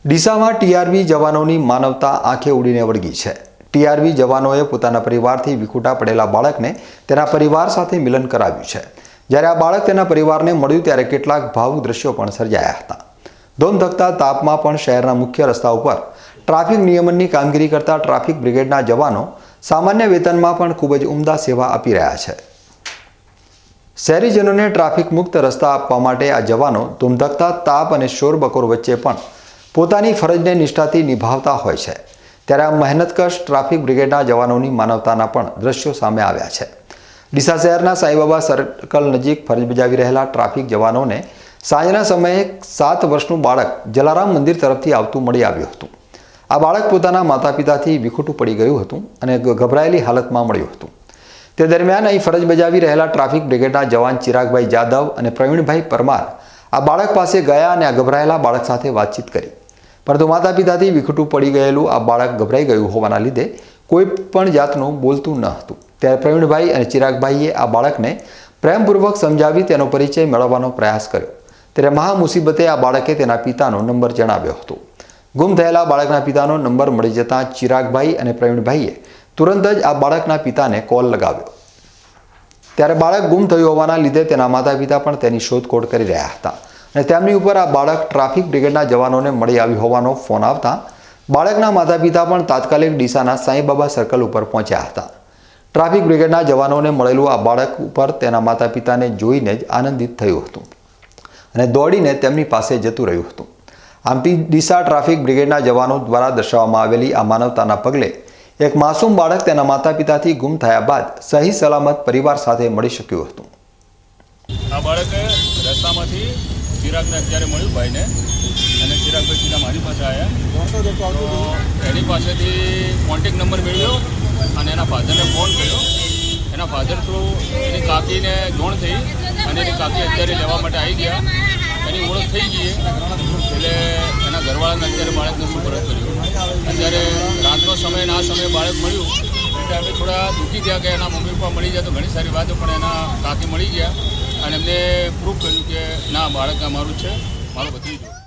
ડીસામાં TRB જવાનોની માનવતા આંખે ઉડીને વળગી છે। ટીઆરબી જવાનોએ પોતાના પરિવારથી વિખૂટા પડેલા બાળકને તેના પરિવાર સાથે મિલન કરાવ્યું છે। જ્યારે આ બાળક તેના પરિવારને મળ્યું ત્યારે કેટલાક ભાવુક દ્રશ્યો પણ સર્જાયા હતા। ધોમધકતા તાપમાં પણ શહેરના મુખ્ય રસ્તા ઉપર ટ્રાફિક નિયમનની કામગીરી કરતા ટ્રાફિક બ્રિગેડના જવાનો સામાન્ય વેતનમાં પણ ખૂબ જ ઉમદા સેવા આપી રહ્યા છે। શહેરીજનોને ટ્રાફિક મુક્ત રસ્તા આપવા માટે આ જવાનો ધોમધકતા તાપ અને શોરબકોર વચ્ચે પણ પોતાની ફરજને નિષ્ઠાથી નિભાવતા હોય છે। ત્યારે આ મહેનતકશ ટ્રાફિક બ્રિગેડના જવાનોની માનવતાના પણ દ્રશ્યો સામે આવ્યા છે। ડીસા શહેરના સાંઈબાબા સર્કલ નજીક ફરજ બજાવી રહેલા ટ્રાફિક જવાનોને સાંજના સમયે 7 વર્ષનું બાળક જલારામ મંદિર તરફથી આવતું મળી આવ્યું હતું। આ બાળક પોતાના માતા પિતાથી વિખૂટું પડી ગયું હતું અને ગભરાયેલી હાલતમાં મળ્યું હતું। તે દરમિયાન અહીં ફરજ બજાવી રહેલા ટ્રાફિક બ્રિગેડના જવાન ચિરાગભાઈ જાદવ અને પ્રવીણભાઈ પરમાર આ બાળક પાસે ગયા અને આ ગભરાયેલા બાળક સાથે વાતચીત કરી, પરંતુ માતા પિતાથી વિખૂટું પડી ગયેલું આ બાળક ગભરાઈ ગયું હોવાના લીધે કોઈ પણ જાતનું બોલતું ન હતું। ત્યારે પ્રવીણભાઈ અને ચિરાગભાઈએ આ બાળકને પ્રેમપૂર્વક સમજાવી તેનો પરિચય મેળવવાનો પ્રયાસ કર્યો। ત્યારે મહા મુસીબતે આ બાળકે તેના પિતાનો નંબર જણાવ્યો હતો। ગુમ થયેલા બાળકના પિતાનો નંબર મળી જતાં ચિરાગભાઈ અને પ્રવીણભાઈએ તુરંત જ આ બાળકના પિતાને કોલ લગાવ્યો। ત્યારે બાળક ગુમ થયું હોવાના લીધે તેના માતા પિતા પણ તેની શોધખોળ કરી રહ્યા હતા અને તેમની ઉપર આ બાળક ટ્રાફિક બ્રિગેડના જવાનોને મળી આવ્યું હોવાનો ફોન આવતા બાળકના માતા પિતા પણ તાત્કાલિક ડીસાના સાંઈબાબા સર્કલ ઉપર પહોંચ્યા હતા। ટ્રાફિક બ્રિગેડના જવાનોને મળેલું આ બાળક ઉપર તેના માતા પિતાને જોઈને જ આનંદિત થયું હતું અને દોડીને તેમની પાસે જતું રહ્યું હતું। આમ ડીસા ટ્રાફિક બ્રિગેડના જવાનો દ્વારા દર્શાવવામાં આવેલી આ માનવતાના પગલે એક માસૂમ બાળક તેના માતા પિતાથી ગુમ થયા બાદ સહી સલામત પરિવાર સાથે મળી શક્યું હતું। આ બાળક રસ્તામાંથી ચિરાગને અત્યારે મળ્યું ભાઈને અને ચિરાગભાઈ સીધા મારી પાસે આવ્યા તો એની પાસેથી કોન્ટેક નંબર મેળવ્યો અને એના ફાધરને ફોન કર્યો। એના ફાધર થ્રુ એની કાકીને જોણ થઈ અને એની કાકી અત્યારે લેવા માટે આવી ગયા। એની ઓળખ થઈ ગઈ એટલે એના ઘરવાળાને અત્યારે બાળકને સુપરત કર્યું। અત્યારે રાતનો સમય અને આ સમયે બાળક મળ્યું એટલે અમે થોડા દુઃખી થયા કે એના મમ્મી પપ્પા મળી જાય તો ઘણી સારી વાતો, પણ એના કાકી મળી ગયા અને એમને પ્રૂફ કર્યું કે ના, બાળક અમારું છે, મારું ભત્રીજો।